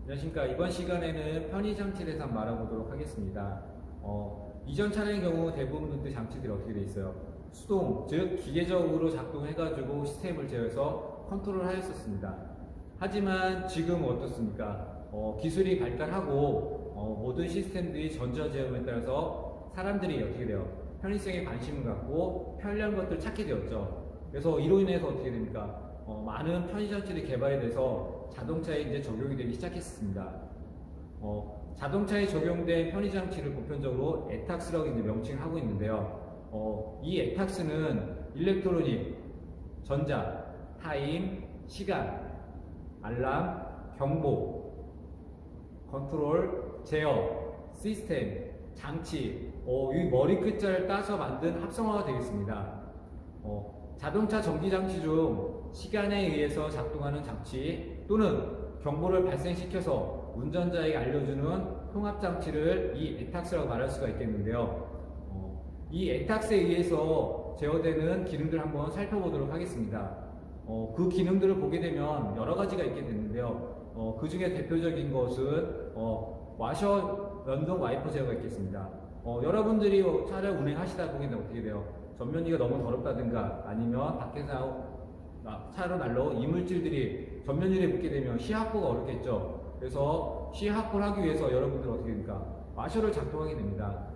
안녕하십니까. 이번 시간에는 편의 장치에 대해서 한번 알아보도록 하겠습니다. 이전 차량의 경우 대부분의 장치들이 어떻게 되어 있어요? 수동, 즉 기계적으로 작동해가지고 시스템을 제어해서 컨트롤 하였었습니다. 하지만 지금 어떻습니까? 기술이 발달하고 모든 시스템들이 전자제어에 따라서 사람들이 어떻게 돼요? 편의성에 관심을 갖고 편리한 것들을 찾게 되었죠. 그래서 이로 인해서 어떻게 됩니까? 많은 편의장치들이 개발이 돼서 자동차에 이제 적용이 되기 시작했습니다. 자동차에 적용된 편의장치를 보편적으로 에탁스라고 이제 명칭을 하고 있는데요. 이 에탁스는 일렉트로닉, 전자, 타임, 시간, 알람, 경보, 컨트롤, 제어, 시스템, 장치, 이 머리 끝자를 따서 만든 합성어가 되겠습니다. 자동차 전기장치 중 시간에 의해서 작동하는 장치 또는 경보를 발생시켜서 운전자에게 알려주는 통합장치를 이 에탁스라고 말할 수가 있겠는데요. 이 에탁스에 의해서 제어되는 기능들을 한번 살펴보도록 하겠습니다. 그 기능들을 보게 되면 여러 가지가 있게 되는데요. 그 중에 대표적인 것은 와셔 연동 와이퍼 제어가 있겠습니다. 여러분들이 차를 운행하시다 보면 어떻게 돼요? 전면기가 너무 더럽다든가 아니면 밖에서 차로 난로 이물질들이 전면일에 묻게 되면 시합보가 어렵겠죠. 그래서 시합보를 하기 위해서 여러분들은 어떻게 됩니까? 와셔를 작동하게 됩니다.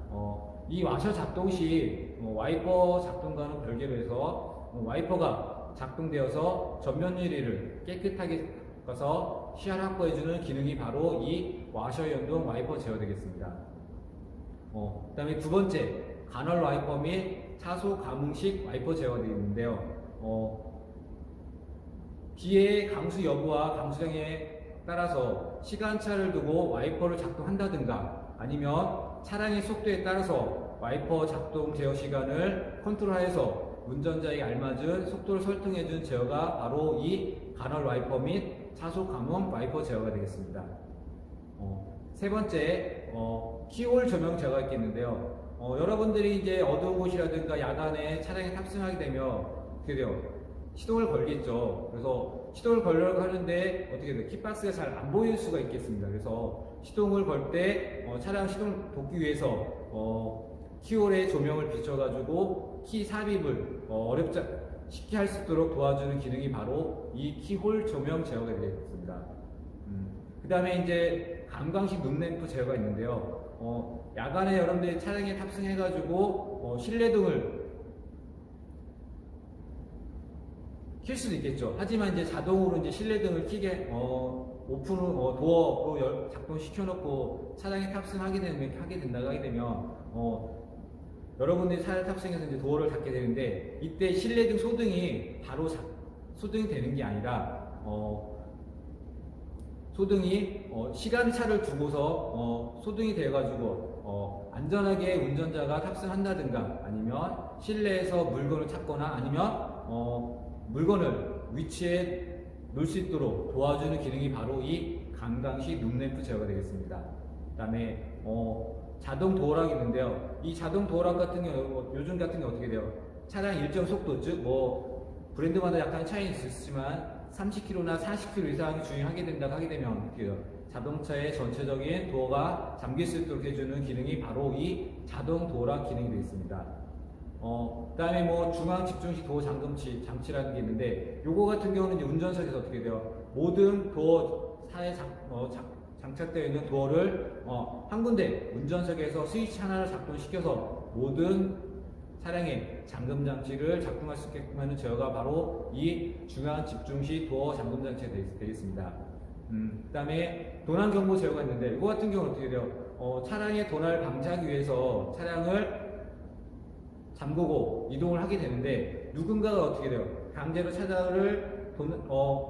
이 와셔 작동 시 와이퍼 작동과는 별개로 해서 와이퍼가 작동되어서 전면유리를 깨끗하게 가서 시야를 확보해주는 기능이 바로 이 와셔 연동 와이퍼 제어 되겠습니다. 그 다음에 두 번째 간헐 와이퍼 및 차소 감응식 와이퍼 제어가 되어 있는데요. 기의 강수 여부와 강수량에 따라서 시간차를 두고 와이퍼를 작동한다든가 아니면 차량의 속도에 따라서 와이퍼 작동 제어 시간을 컨트롤하여서 운전자에게 알맞은 속도를 설정해준 제어가 바로 이 간헐 와이퍼 및 차소 감응 와이퍼 제어가 되겠습니다. 세 번째 키홀 조명 제어가 있겠는데요. 여러분들이 이제 어두운 곳이라든가 야간에 차량에 탑승하게 되면 어떻게 돼요? 시동을 걸겠죠. 그래서 시동을 걸려고 하는데 어떻게 돼요? 키박스가 잘 안 보일 수가 있겠습니다. 그래서 시동을 걸 때 차량 시동을 돕기 위해서 키홀의 조명을 비춰가지고 키 삽입을 어렵지 쉽게 할 수 있도록 도와주는 기능이 바로 이 키홀 조명 제어가 되겠습니다. 그 다음에 이제 감광식 룸램프 제어가 있는데요. 야간에 여러분들이 차량에 탑승해가지고 실내등을 킬 수도 있겠죠. 하지만 이제 자동으로 이제 실내등을 켜게 오픈으로 도어로 작동시켜 놓고 차량에 탑승하게 되면 여러분들이 차량 탑승해서 이제 도어를 닫게 되는데 이때 실내등 소등이 바로 소등이 되는 게 아니라 소등이 시간차를 두고서 소등이 돼가지고 안전하게 운전자가 탑승한다든가 아니면 실내에서 물건을 찾거나 아니면 물건을 위치에 놓을 수 있도록 도와주는 기능이 바로 이 감광식 룸램프 제어가 되겠습니다. 그 다음에 자동 도어락이 있는데요. 이 자동 도어락 같은 경우 요즘 같은 경우 어떻게 돼요? 차량 일정 속도 즉 브랜드마다 약간 차이는 있지만 30km나 40km 이상 주행하게 된다고 하게 되면 어떻게 돼요? 자동차의 전체적인 도어가 잠길 수 있도록 해주는 기능이 바로 이 자동 도어락 기능이 되어 있습니다. 그 다음에 중앙 집중식 도어 잠금치 장치라는 게 있는데 요거 같은 경우는 이제 운전석에서 어떻게 돼요? 모든 도어 사에 장착되어 있는 도어를 한 군데 운전석에서 스위치 하나를 작동시켜서 모든 차량의 잠금 장치를 작동할 수 있게끔 하는 제어가 바로 이 중앙 집중식 도어 잠금 장치가 되겠습니다. 그 다음에 도난 경보 제어가 있는데 이거 같은 경우는 어떻게 돼요? 차량의 도난을 방지하기 위해서 차량을 잠그고 이동을 하게 되는데 누군가가 어떻게 돼요? 강제로 차량을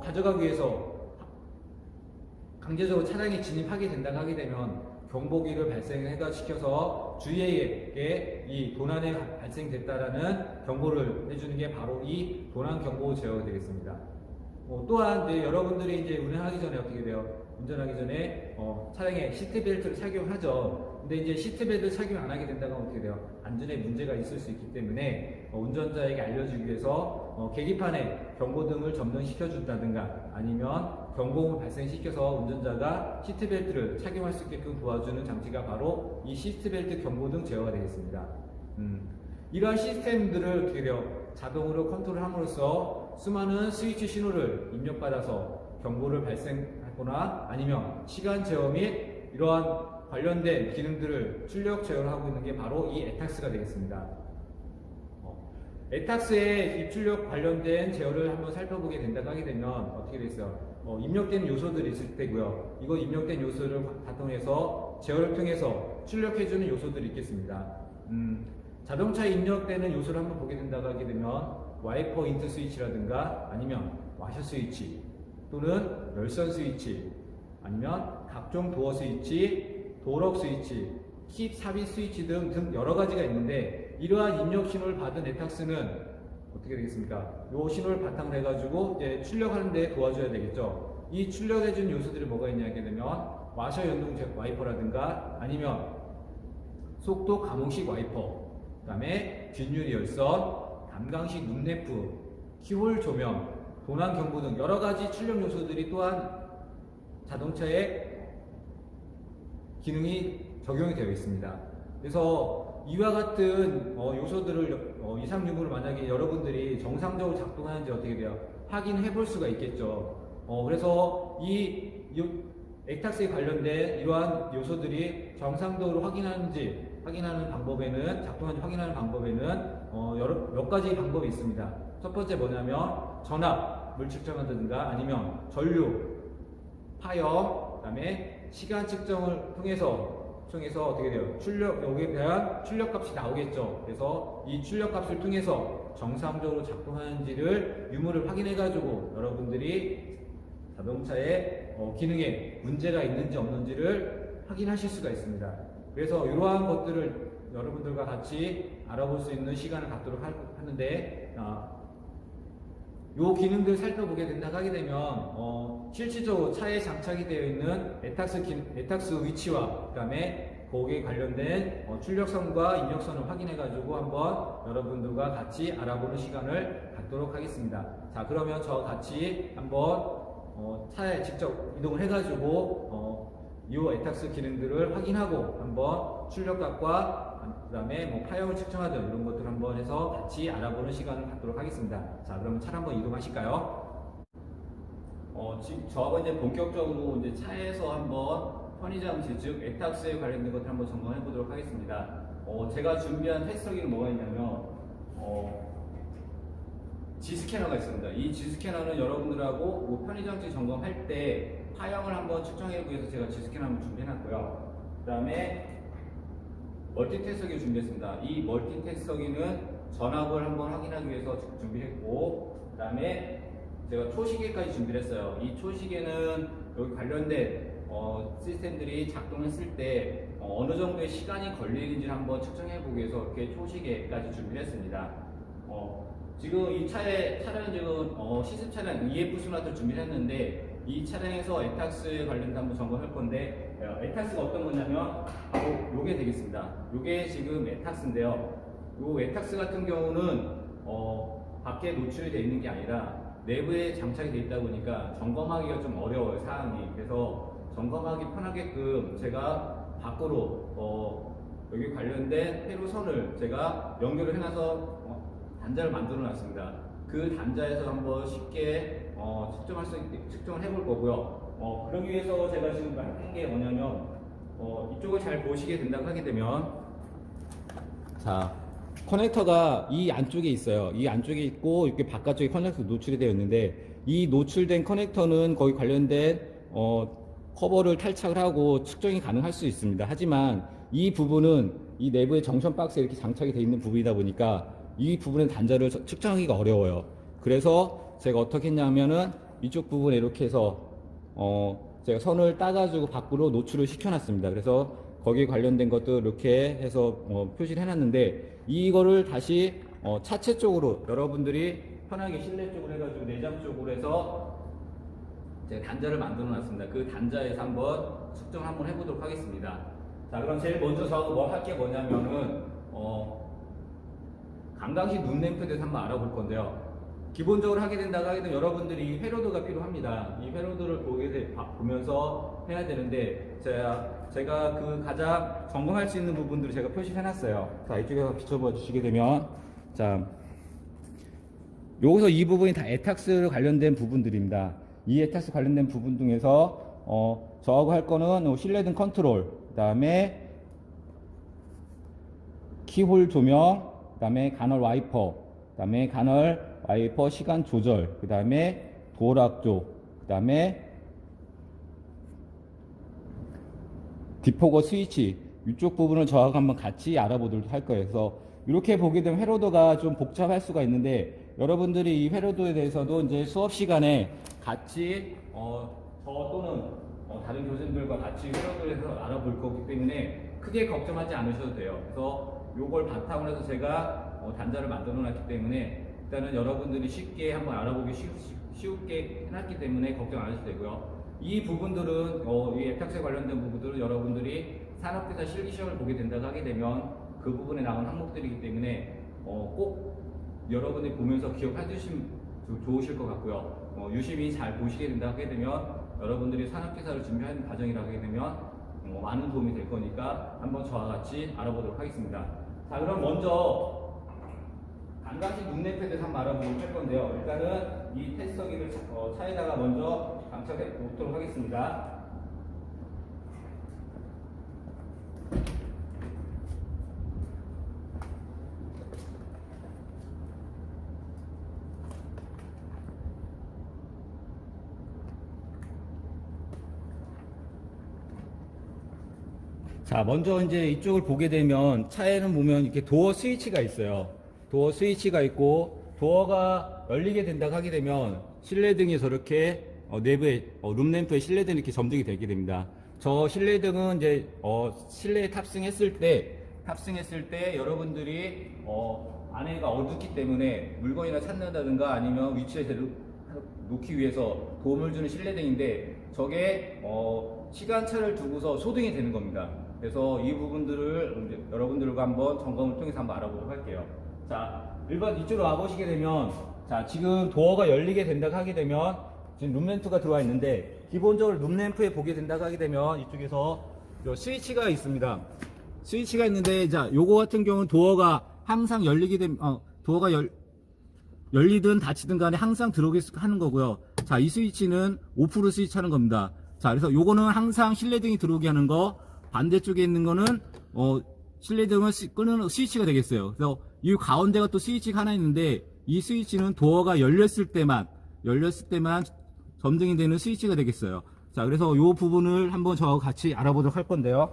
가져가기 위해서 강제적으로 차량에 진입하게 된다고 하게 되면 경보기를 발생시켜서 주의에게 이 도난이 발생됐다라는 경고를 해주는 게 바로 이 도난 경보 제어가 되겠습니다. 또한 이제 여러분들이 이제 운행하기 전에 어떻게 돼요? 운전하기 전에 차량에 시트벨트를 착용하죠. 근데 이제 시트벨트 착용 안 하게 된다면 어떻게 돼요? 안전에 문제가 있을 수 있기 때문에 운전자에게 알려주기 위해서 계기판에 경고등을 점등시켜 준다든가 아니면 경고음을 발생시켜서 운전자가 시트벨트를 착용할 수 있게끔 도와주는 장치가 바로 이 시트벨트 경고등 제어가 되겠습니다. 이러한 시스템들을 어떻게 돼요? 자동으로 컨트롤함으로써 수많은 스위치 신호를 입력받아서 경고를 발생하거나 아니면 시간 제어 및 이러한 관련된 기능들을 출력 제어를 하고 있는 게 바로 이 에탁스가 되겠습니다. 에탁스의 입출력 관련된 제어를 한번 살펴보게 된다고 하게 되면 어떻게 되겠어요? 입력된 요소들이 있을 때고요. 이거 입력된 요소를 바탕해서 제어를 통해서 출력해주는 요소들이 있겠습니다. 자동차에 입력되는 요소를 한번 보게 된다고 하게 되면 와이퍼 인트 스위치라든가 아니면 와셔 스위치 또는 열선 스위치 아니면 각종 도어 스위치, 도어럭 스위치, 킵 삽입 스위치 등 여러 가지가 있는데 이러한 입력 신호를 받은 에탁스는 어떻게 되겠습니까? 이 신호를 바탕으로 해가지고 이제 출력하는 데 도와줘야 되겠죠. 이 출력해준 요소들이 뭐가 있냐게 되면 와셔 연동 와이퍼라든가 아니면 속도 감응식 와이퍼 그 다음에 뒷유리 열선, 감강식 룸램프, 키홀 조명, 도난 경보 등 여러 가지 출력 요소들이 또한 자동차에 기능이 적용이 되어 있습니다. 그래서 이와 같은 요소들을 이상 유무를 만약에 여러분들이 정상적으로 작동하는지 어떻게 돼요? 확인해 볼 수가 있겠죠. 그래서 이 에탁스에 관련된 이러한 요소들이 정상적으로 확인하는 방법에는 작동하는지 확인하는 방법에는 몇 가지 방법이 있습니다. 첫 번째 뭐냐면 전압을 측정한다든가 아니면 전류, 파열, 그다음에 시간 측정을 통해서 어떻게 돼요? 여기에 대한 출력값이 나오겠죠. 그래서 이 출력값을 통해서 정상적으로 작동하는지를 유무를 확인해가지고 여러분들이 자동차의 기능에 문제가 있는지 없는지를 확인하실 수가 있습니다. 그래서 이러한 것들을 여러분들과 같이 알아볼 수 있는 시간을 갖도록 하는데 요 기능들 살펴보게 된다고 하게 되면 실질적으로 차에 장착이 되어 있는 에탁스 위치와 그 다음에 거기에 관련된 출력선과 입력선을 확인해 가지고 한번 여러분들과 같이 알아보는 시간을 갖도록 하겠습니다. 자, 그러면 저 같이 한번 차에 직접 이동을 해 가지고 이 에탁스 기능들을 확인하고 한번 출력값과 그 다음에 뭐 파형을 측정하든 이런 것들 한번 해서 같이 알아보는 시간을 갖도록 하겠습니다. 자, 그러면 차를 한번 이동하실까요? 지금 저하고 이제 본격적으로 이제 차에서 한번 편의장치 즉 에탁스에 관련된 것들 한번 점검해 보도록 하겠습니다. 제가 준비한 테스터기는 뭐가 있냐면 G스캐너가 있습니다. 이 G스캐너는 여러분들하고 뭐 편의장치 점검할 때 파형을 한번 측정해 보기 위해서 제가 G스캐너 한번 준비해 놨고요. 그 다음에 멀티테스터기 준비했습니다. 이 멀티테스터기는 전압을 한번 확인하기 위해서 준비했고 그 다음에 제가 초시계까지 준비를 했어요. 이 초시계는 여기 관련된 시스템들이 작동했을 때 어느 정도의 시간이 걸리는지를 한번 측정해 보기 위해서 이렇게 초시계까지 준비를 했습니다. 지금 이 차량은 지금 시습 차량 EF 순환을 준비를 했는데 이 차량에서 에탁스에 관련된 한번 점검할 건데 에탁스가 어떤 거냐면 바로 요게 되겠습니다. 요게 지금 에탁스인데요. 요 에탁스 같은 경우는 밖에 노출이 되어 있는 게 아니라 내부에 장착이 되어 있다 보니까 점검하기가 좀 어려워요, 사항이. 그래서 점검하기 편하게끔 제가 밖으로 여기 관련된 회로선을 제가 연결을 해놔서 단자를 만들어 놨습니다. 그 단자에서 한번 쉽게 측정을 해볼 거고요. 그러기 위해서 제가 지금 한 게 뭐냐면 이쪽을 잘 보시게 된다고 하게 되면 자, 커넥터가 이 안쪽에 있어요. 이 안쪽에 있고 이렇게 바깥쪽에 커넥터 노출이 되어 있는데 이 노출된 커넥터는 거기 관련된 커버를 탈착을 하고 측정이 가능할 수 있습니다. 하지만 이 부분은 이 내부의 정션 박스에 이렇게 장착이 되어 있는 부분이다 보니까 이 부분의 단자를 측정하기가 어려워요. 그래서 제가 어떻게 했냐면은 이쪽 부분에 이렇게 해서 제가 선을 따가지고 밖으로 노출을 시켜놨습니다. 그래서 거기에 관련된 것도 이렇게 해서 표시를 해놨는데 이거를 다시 차체 쪽으로 여러분들이 편하게 실내 쪽으로 해가지고 내장 쪽으로 해서 제가 단자를 만들어 놨습니다. 그 단자에서 한번 측정을 한번 해보도록 하겠습니다. 자, 그럼 제일 먼저 저하고 뭐 할 게 뭐냐면은 강강식 룸램프에 대해서 한번 알아볼 건데요. 기본적으로 하게 된다고 하게 되면 여러분들이 회로도가 필요합니다. 이 회로도를 보면서 해야 되는데 제가 그 가장 점검할 수 있는 부분들을 제가 표시해 놨어요. 자, 이쪽에서 비춰봐 주시게 되면 자, 여기서 이 부분이 다 에탁스 관련된 부분들입니다. 이 에탁스 관련된 부분 중에서 저하고 할 거는 실내등 컨트롤, 그 다음에 키홀 조명, 그 다음에 간헐 와이퍼, 그 다음에 간헐 와이퍼 시간 조절, 그 다음에 도어락조, 그 다음에 디포거 스위치, 이쪽 부분을 저하고 한번 같이 알아보도록 할 거예요. 그래서 이렇게 보게 되면 회로도가 좀 복잡할 수가 있는데 여러분들이 이 회로도에 대해서도 이제 수업 시간에 같이 저 또는 다른 교수님들과 같이 회로도에 대해서 알아볼 거기 때문에 크게 걱정하지 않으셔도 돼요. 그래서 요걸 바탕으로 해서 제가 단자를 만들어 놨기 때문에 일단은 여러분들이 쉽게 한번 알아보기 쉽게 해놨기 때문에 걱정 안 하셔도 되고요. 이 부분들은 이 에탁스에 관련된 부분들은 여러분들이 산업기사 실기시험을 보게 된다고 하게 되면 그 부분에 나온 항목들이기 때문에 꼭 여러분이 보면서 기억해 주시면 좋으실 것 같고요. 유심히 잘 보시게 된다고 하게 되면 여러분들이 산업기사를 준비하는 과정이라고 하게 되면 많은 도움이 될 거니까 한번 저와 같이 알아보도록 하겠습니다. 자, 그럼 먼저 강강식 룸램프에 대해서 한번 알아보도록 할 건데요. 일단은 이 테스터기를 차에다가 먼저 장착해 놓도록 하겠습니다. 자, 먼저 이제 이쪽을 보게 되면 차에는 보면 이렇게 도어 스위치가 있어요. 도어 스위치가 있고 도어가 열리게 된다고 하게 되면 실내등이 저렇게 내부에 룸램프에 실내등이 이렇게 점등이 되게 됩니다. 저 실내등은 이제 실내에 탑승했을 때 여러분들이 안에가 어둡기 때문에 물건이나 찾는다든가 아니면 위치에 놓기 위해서 도움을 주는 실내등인데 저게 시간차를 두고서 소등이 되는 겁니다. 그래서 이 부분들을 여러분들과 한번 점검을 통해서 한번 알아보도록 할게요. 자, 일반 이쪽으로 와보시게 되면 자, 지금 도어가 열리게 된다고 하게 되면 지금 룸램프가 들어와 있는데 기본적으로 룸램프에 보게 된다고 하게 되면 이쪽에서 스위치가 있습니다. 스위치가 있는데 자, 요거 같은 경우는 도어가 항상 열리게 되면 도어가 열리든 닫히든 간에 항상 들어오게 하는 거고요. 자, 이 스위치는 오프로 스위치 하는 겁니다. 자, 그래서 요거는 항상 실내등이 들어오게 하는 거, 반대쪽에 있는 거는 실내등을 끄는 스위치가 되겠어요. 그래서 이 가운데가 또 스위치가 하나 있는데 이 스위치는 도어가 열렸을 때만 점등이 되는 스위치가 되겠어요. 자, 그래서 요 부분을 한번 저하고 같이 알아보도록 할 건데요.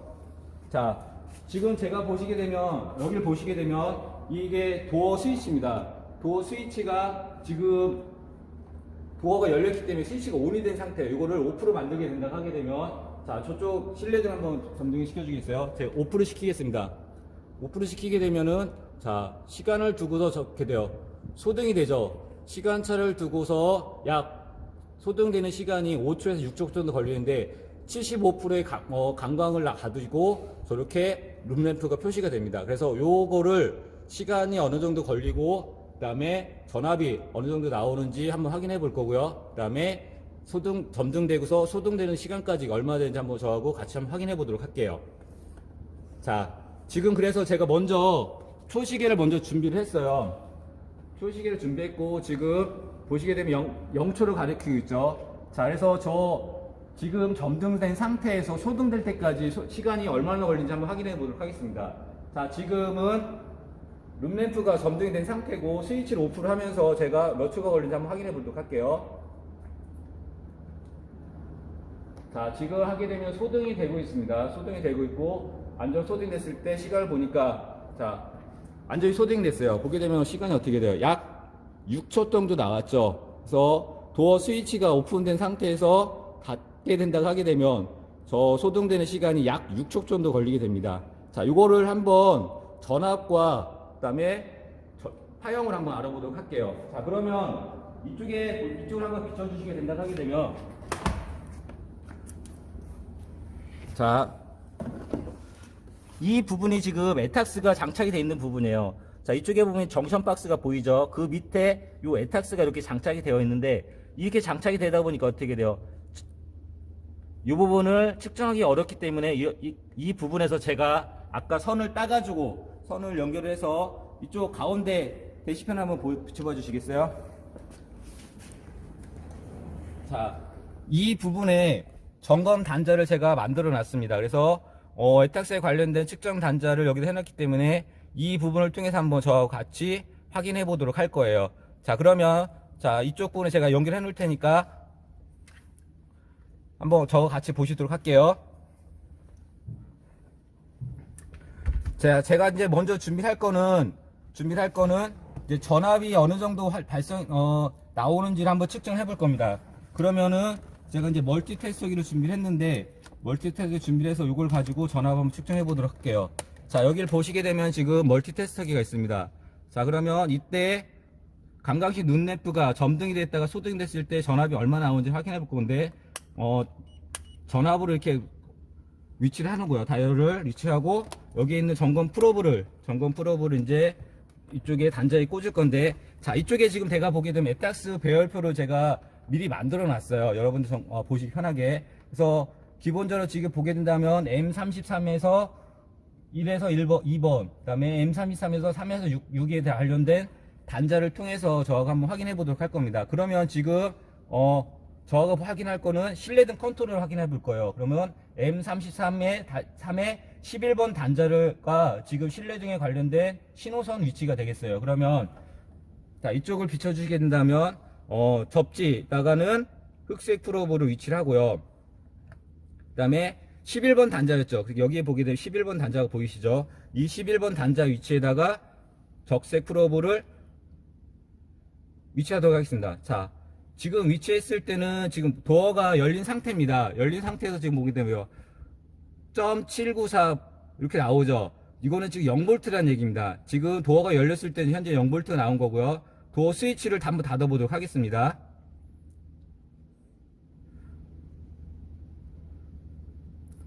자, 지금 제가 보시게 되면 여기를 보시게 되면 이게 도어 스위치입니다. 도어 스위치가 지금 도어가 열렸기 때문에 스위치가 ON이 된 상태예요. 이거를 오프로 만들게 된다고 하게 되면 자, 저쪽 실내등 한번 점등을 시켜주겠어요? 제가 오프를 시키겠습니다. 오프를 시키게 되면은 자, 시간을 두고서 적게 돼요. 소등이 되죠. 시간차를 두고서 약 소등되는 시간이 5초에서 6초 정도 걸리는데 75%의 강광을 가지고 저렇게 룸램프가 표시가 됩니다. 그래서 요거를 시간이 어느 정도 걸리고 그 다음에 전압이 어느 정도 나오는지 한번 확인해 볼 거고요. 그 다음에 점등되고서 소등되는 시간까지 얼마 되는지 한번 저하고 같이 한번 확인해 보도록 할게요. 자, 지금 그래서 제가 먼저 초시계를 먼저 준비를 했어요. 초시계를 준비했고 지금 보시게 되면 0초를 가리키고 있죠. 자, 그래서 저 지금 점등된 상태에서 소등될 때까지 시간이 얼마나 걸리는지 한번 확인해 보도록 하겠습니다. 자, 지금은 룸램프가 점등이 된 상태고 스위치를 오프를 하면서 제가 몇 초가 걸리는지 한번 확인해 보도록 할게요. 자, 지금 하게 되면 소등이 되고 있습니다. 소등이 되고 있고 완전 소등됐을 때 시간을 보니까 자, 완전히 소등됐어요. 보게 되면 시간이 어떻게 돼요? 약 6초 정도 나왔죠. 그래서 도어 스위치가 오픈된 상태에서 닫게 된다고 하게 되면 저 소등되는 시간이 약 6초 정도 걸리게 됩니다. 자, 이거를 한번 전압과 그다음에 파형을 한번 알아보도록 할게요. 자, 그러면 이쪽을 한번 비춰주시게 된다고 하게 되면, 자, 이 부분이 지금 에탁스가 장착이 되어 있는 부분이에요. 자, 이쪽에 보면 정션 박스가 보이죠? 그 밑에 요 에탁스가 이렇게 장착이 되어 있는데, 이렇게 장착이 되다 보니까 어떻게 돼요? 이 부분을 측정하기 어렵기 때문에 이 부분에서 제가 아까 선을 따가지고 선을 연결해서 이쪽 가운데 대시판 한번 비춰봐 주시겠어요? 자, 이 부분에 점검 단자를 제가 만들어 놨습니다. 그래서 에탁스에 관련된 측정 단자를 여기다 해놨기 때문에 이 부분을 통해서 한번 저하고 같이 확인해 보도록 할 거예요. 자, 그러면 자, 이쪽 부분에 제가 연결해 놓을 테니까 한번 저와 같이 보시도록 할게요. 자, 제가 이제 먼저 준비할 거는 이제 전압이 어느 정도 나오는지를 한번 측정해 볼 겁니다. 그러면은 제가 이제 멀티 테스터기를 준비를 했는데, 멀티 테스터기 준비를 해서 이걸 가지고 전압 한번 측정해 보도록 할게요. 자, 여기를 보시게 되면 지금 멀티 테스터기가 있습니다. 자, 그러면 이때 감강식 눈램프가 점등이 됐다가 소등이 됐을 때 전압이 얼마나 나오는지 확인해 볼 건데, 전압으로 이렇게 위치를 하는 거예요. 다이얼을 위치하고 여기에 있는 점검 프로브를 이제 이쪽에 단자에 꽂을 건데, 자, 이쪽에 지금 제가 보게 되면 에탁스 배열표를 제가 미리 만들어 놨어요. 여러분들 보시기 편하게. 그래서 기본적으로 지금 보게 된다면 M33에서 1에서 1번, 2번, 그 다음에 M33에서 3에서 6에 관련된 단자를 통해서 저하고 한번 확인해 보도록 할 겁니다. 그러면 지금 저하고 확인할 거는 실내등 컨트롤을 확인해 볼 거예요. 그러면 M33의 3의 11번 단자가 지금 실내등에 관련된 신호선 위치가 되겠어요. 그러면 자, 이쪽을 비춰주시게 된다면 접지다가는 흑색 프로브로 위치를 하고요. 그 다음에 11번 단자였죠. 여기에 보게 되면 11번 단자가 보이시죠? 이 11번 단자 위치에다가 적색 프로브를 위치하도록 하겠습니다. 자, 지금 위치했을 때는 지금 도어가 열린 상태입니다. 열린 상태에서 지금 보게 되면 0.794 이렇게 나오죠. 이거는 지금 0V라는 얘기입니다. 지금 도어가 열렸을 때는 현재 0V가 나온 거고요. 도어 스위치를 한번 닫아보도록 하겠습니다.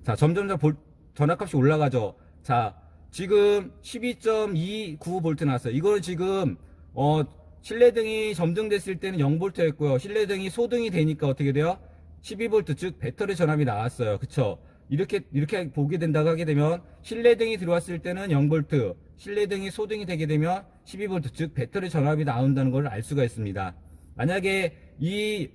자, 점점점 전압값이 올라가죠. 자, 지금 12.29V 나왔어요. 이거는 지금 실내등이 점등됐을 때는 0V였고요. 실내등이 소등이 되니까 어떻게 돼요? 12V, 즉 배터리 전압이 나왔어요. 그쵸? 이렇게 보게 된다고 하게 되면 실내등이 들어왔을 때는 0V, 실내등이 소등이 되게 되면 12V, 즉 배터리 전압이 나온다는 걸 알 수가 있습니다. 만약에 이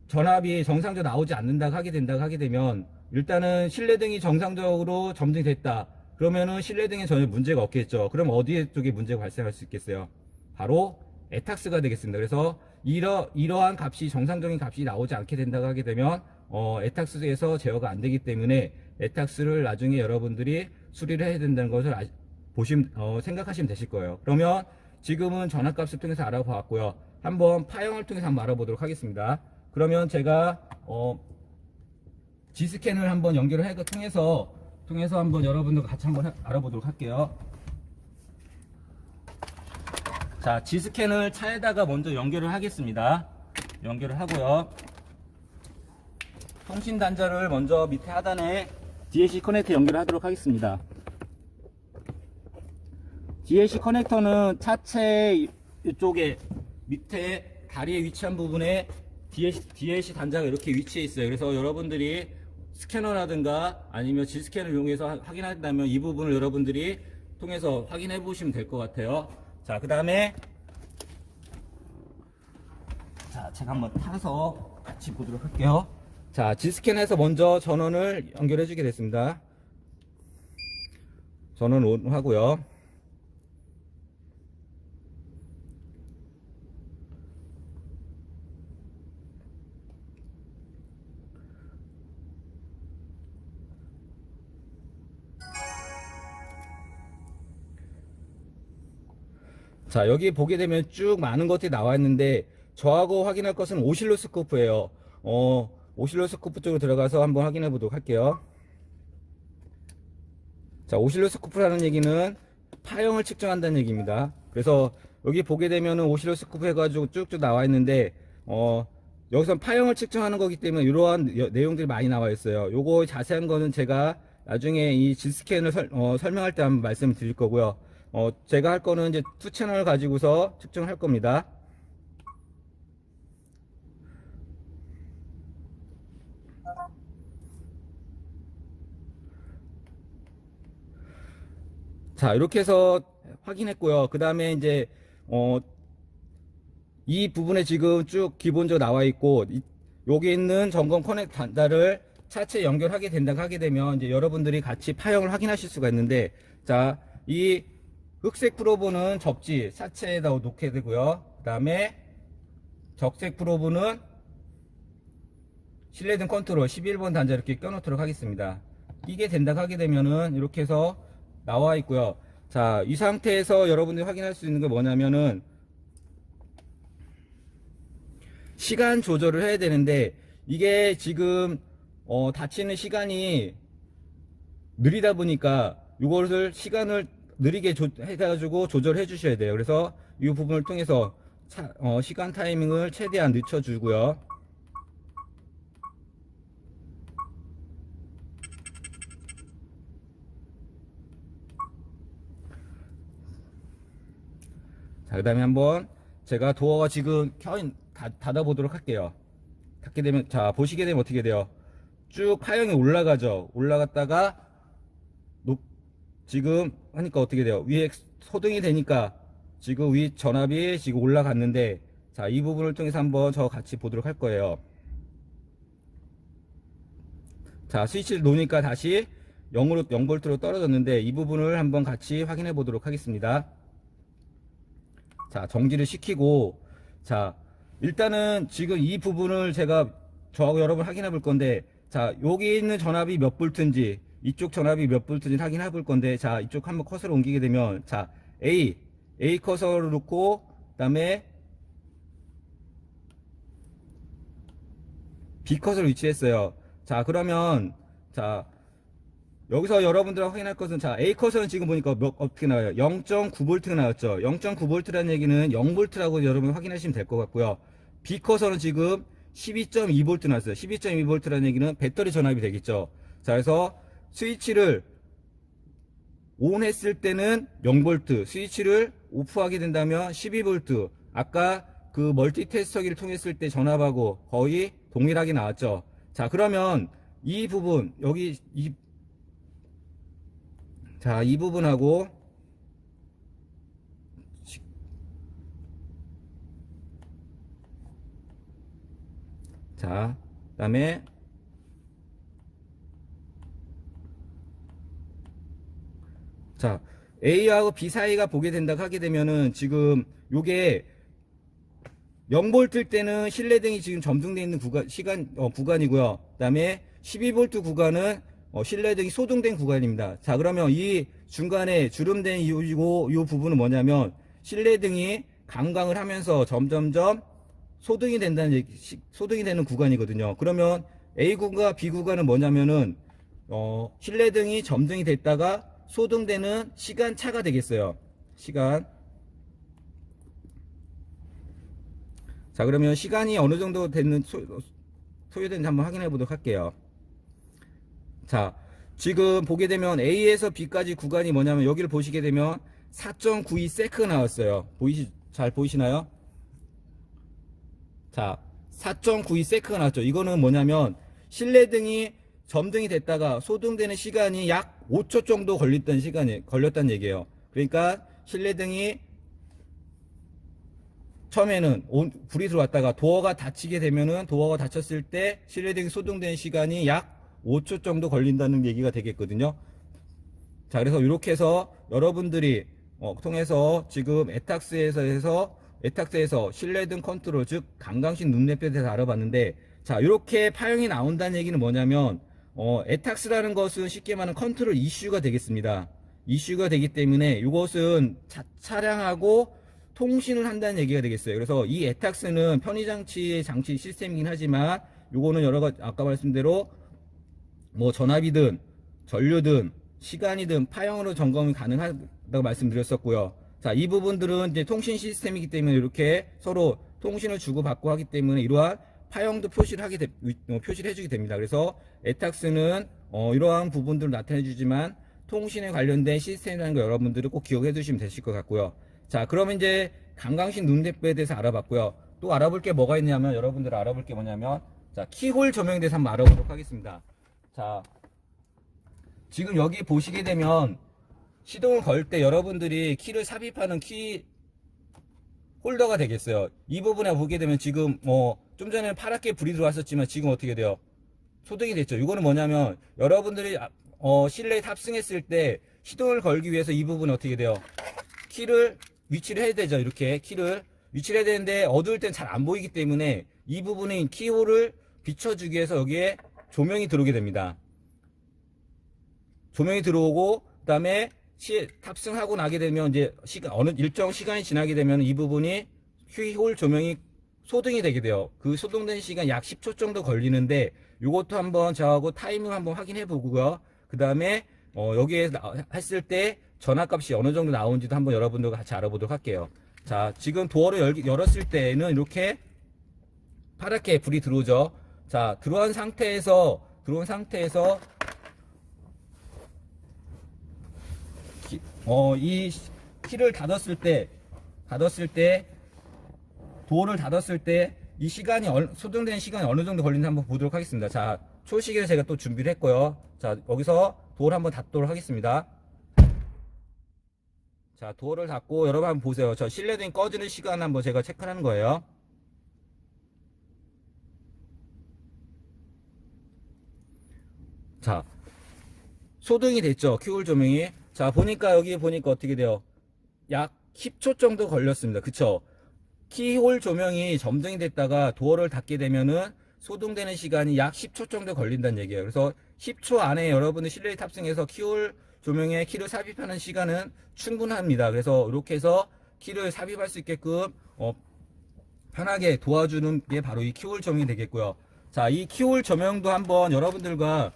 전압이 정상적으로 나오지 않는다고 하게 되면 일단은 실내등이 정상적으로 점등이 됐다. 그러면은 실내등에 전혀 문제가 없겠죠. 그럼 어디에 쪽에 문제가 발생할 수 있겠어요? 바로 에탁스가 되겠습니다. 그래서 이러한 값이 정상적인 값이 나오지 않게 된다고 하게 되면 에탁스에서 제어가 안 되기 때문에 에탁스를 나중에 여러분들이 수리를 해야 된다는 것을 생각하시면 되실 거예요. 그러면 지금은 전압값을 통해서 알아보았고요. 한번 파형을 통해서 한번 알아보도록 하겠습니다. 그러면 제가 G스캔을 한번 연결을 통해서 한번 여러분들과 같이 한번 알아보도록 할게요. 자, G스캔을 차에다가 먼저 연결을 하겠습니다. 연결을 하고요. 통신 단자를 먼저 밑에 하단에 DAC 커넥터 연결을 하도록 하겠습니다. DAC 커넥터는 차체 이쪽에 밑에 다리에 위치한 부분에 DAC 단자가 이렇게 위치해 있어요. 그래서 여러분들이 스캐너라든가 아니면 G스캔을 이용해서 확인한다면 이 부분을 여러분들이 통해서 확인해 보시면 될 것 같아요. 자, 그 다음에 자, 제가 한번 타서 같이 보도록 할게요. 자, G스캔에서 먼저 전원을 연결해 주게 됐습니다. 전원 온 하고요. 자, 여기 보게 되면 쭉 많은 것들이 나와 있는데 저하고 확인할 것은 오실로스코프예요. 오실로스코프 쪽으로 들어가서 한번 확인해 보도록 할게요. 자, 오실로스코프라는 얘기는 파형을 측정한다는 얘기입니다. 그래서 여기 보게 되면은 오실로스코프 해가지고 쭉쭉 나와 있는데, 여기서 파형을 측정하는 거기 때문에 이러한 내용들이 많이 나와 있어요. 요거 자세한 거는 제가 나중에 이 G스캔을 설명할 때 한번 말씀을 드릴 거고요. 제가 할 거는 이제 2채널을 가지고서 측정을 할 겁니다. 자, 이렇게 해서 확인했고요. 그 다음에 이제, 이 부분에 지금 쭉 기본적으로 나와 있고, 여기 있는 점검 커넥터 단자를 차체 연결하게 된다고 하게 되면, 이제 여러분들이 같이 파형을 확인하실 수가 있는데, 자, 이 흑색 프로브는 접지, 차체에다 놓게 되고요. 그 다음에 적색 프로브는 실내등 컨트롤 11번 단자 이렇게 껴놓도록 하겠습니다. 이게 된다고 하게 되면은, 이렇게 해서 나와 있고요. 자, 이 상태에서 여러분들이 확인할 수 있는 게 뭐냐면은 시간 조절을 해야 되는데 이게 지금 닫히는 시간이 느리다 보니까 이것을 시간을 느리게 해가지고 조절해 주셔야 돼요. 그래서 이 부분을 통해서 시간 타이밍을 최대한 늦춰 주고요. 자, 그 다음에 한번 제가 도어가 지금 닫아보도록 할게요. 닫게 되면, 자, 보시게 되면 어떻게 돼요? 쭉 파형이 올라가죠. 올라갔다가, 지금 하니까 어떻게 돼요? 위에 소등이 되니까 지금 위 전압이 지금 올라갔는데, 자, 이 부분을 통해서 한번 저 같이 보도록 할 거예요. 자, 스위치를 놓으니까 다시 0볼트로 떨어졌는데, 이 부분을 한번 같이 확인해 보도록 하겠습니다. 자, 정지를 시키고, 자, 일단은 지금 이 부분을 저하고 여러분 확인해 볼 건데, 자, 여기 있는 전압이 몇 볼트인지, 이쪽 전압이 몇 볼트인지 확인해 볼 건데, 자, 이쪽 한번 커서를 옮기게 되면, 자, A 커서를 놓고, 그 다음에 B 커서를 위치했어요. 자, 그러면, 자, 여기서 여러분들 확인할 것은, 자, A 커서는 지금 보니까 어떻게 나와요? 0.9V가 나왔죠. 0.9V라는 얘기는 0V라고 여러분 확인하시면 될 것 같고요. B 커서는 지금 12.2V 나왔어요. 12.2V라는 얘기는 배터리 전압이 되겠죠. 자, 그래서 스위치를 ON 했을 때는 0V, 스위치를 오프하게 된다면 12V. 아까 그 멀티 테스터기를 통했을 때 전압하고 거의 동일하게 나왔죠. 자, 그러면 이 부분, 여기 이 부분하고 자, 그다음에 자, A하고 B 사이가 보게 된다고 하게 되면은 지금 요게 0V일 때는 실내등이 지금 점등되어 있는 구간이고요. 그다음에 12V 구간은 실내등이 소등된 구간입니다. 자, 그러면 이 중간에 주름된 이 부분은 뭐냐면 실내등이 감광을 하면서 점점점 소등이 되는 구간이거든요. 그러면 A 구간과 B 구간은 뭐냐면은 실내등이 점등이 됐다가 소등되는 시간 차가 되겠어요. 시간. 자, 그러면 시간이 어느 정도 소요되는지 한번 확인해 보도록 할게요. 자, 지금 보게 되면 A에서 B까지 구간이 뭐냐면 여기를 보시게 되면 4.92세크가 나왔어요. 잘 보이시나요? 자, 4.92세크가 나왔죠. 이거는 뭐냐면 실내등이 점등이 됐다가 소등되는 시간이 약 5초 정도 걸렸다는 얘기예요. 그러니까 실내등이 처음에는 불이 들어왔다가 도어가 닫히게 되면은 도어가 닫혔을 때 실내등이 소등되는 시간이 약 5초 정도 걸린다는 얘기가 되겠거든요. 자, 그래서 이렇게 해서 여러분들이 통해서 지금 에탁스에서 실내등 컨트롤, 즉 감광식 눈내표에 대해서 알아봤는데, 자, 이렇게 파형이 나온다는 얘기는 뭐냐면 에탁스라는 것은 쉽게 말하면 컨트롤 이슈가 되겠습니다. 이슈가 되기 때문에 이것은 차량하고 통신을 한다는 얘기가 되겠어요. 그래서 이 에탁스는 편의장치 시스템이긴 하지만 요거는 여러 가지 아까 말씀대로 뭐 전압이든 전류든 시간이든 파형으로 점검이 가능하다고 말씀드렸었고요. 자, 이 부분들은 이제 통신 시스템이기 때문에 이렇게 서로 통신을 주고받고 하기 때문에 이러한 파형도 표시를 표시를 해주게 됩니다. 그래서 에탁스는 이러한 부분들을 나타내 주지만 통신에 관련된 시스템이라는 거 여러분들이 꼭 기억해 두시면 되실 것 같고요. 자, 그러면 이제 강강식 눈대표에 대해서 알아봤고요. 또 알아볼 게 뭐가 있냐면, 여러분들 알아볼 게 뭐냐면, 자, 키홀 조명에 대해서 한번 알아보도록 하겠습니다. 자, 지금 여기 보시게 되면 시동을 걸 때 여러분들이 키를 삽입하는 키 홀더가 되겠어요. 이 부분에 보게 되면 지금 좀 전에 파랗게 불이 들어왔었지만 지금 어떻게 돼요? 소등이 됐죠. 이거는 뭐냐면 여러분들이 실내에 탑승했을 때 시동을 걸기 위해서 이 부분이 어떻게 돼요? 키를 위치를 해야 되죠. 이렇게 키를 위치를 해야 되는데 어두울 땐 잘 안 보이기 때문에 이 부분에 키홀을 비춰주기 위해서 여기에 조명이 들어오게 됩니다. 조명이 들어오고 그다음에 탑승하고 나게 되면 이제 어느 일정 시간이 지나게 되면 이 부분이 키홀 조명이 소등이 되게 돼요. 그 소등된 시간 약 10초 정도 걸리는데 이것도 한번 저하고 타이밍 한번 확인해 보고요. 그 다음에 여기에 했을 때 전압값이 어느 정도 나오는지도 한번 여러분들과 같이 알아보도록 할게요. 자, 지금 도어를 열었을 때는 이렇게 파랗게 불이 들어오죠. 자, 들어온 상태에서 이 키를 닫았을 때 도어를 닫았을 때 이 시간이 소등된 시간이 어느 정도 걸리는지 한번 보도록 하겠습니다. 자, 초시계를 제가 또 준비를 했고요. 자, 여기서 도어를 한번 닫도록 하겠습니다. 자, 도어를 닫고 여러분 한번 보세요. 저 실내등이 꺼지는 시간 한번 제가 체크하는 거예요. 자, 소등이 됐죠. 키홀 조명이. 자, 보니까 여기 보니까 어떻게 돼요? 약 10초 정도 걸렸습니다. 그쵸? 키홀 조명이 점등이 됐다가 도어를 닫게 되면은 소등되는 시간이 약 10초 정도 걸린다는 얘기예요. 그래서 10초 안에 여러분들 실내에 탑승해서 키홀 조명에 키를 삽입하는 시간은 충분합니다. 그래서 이렇게 해서 키를 삽입할 수 있게끔 편하게 도와주는 게 바로 이 키홀 조명이 되겠고요. 자, 이 키홀 조명도 한번 여러분들과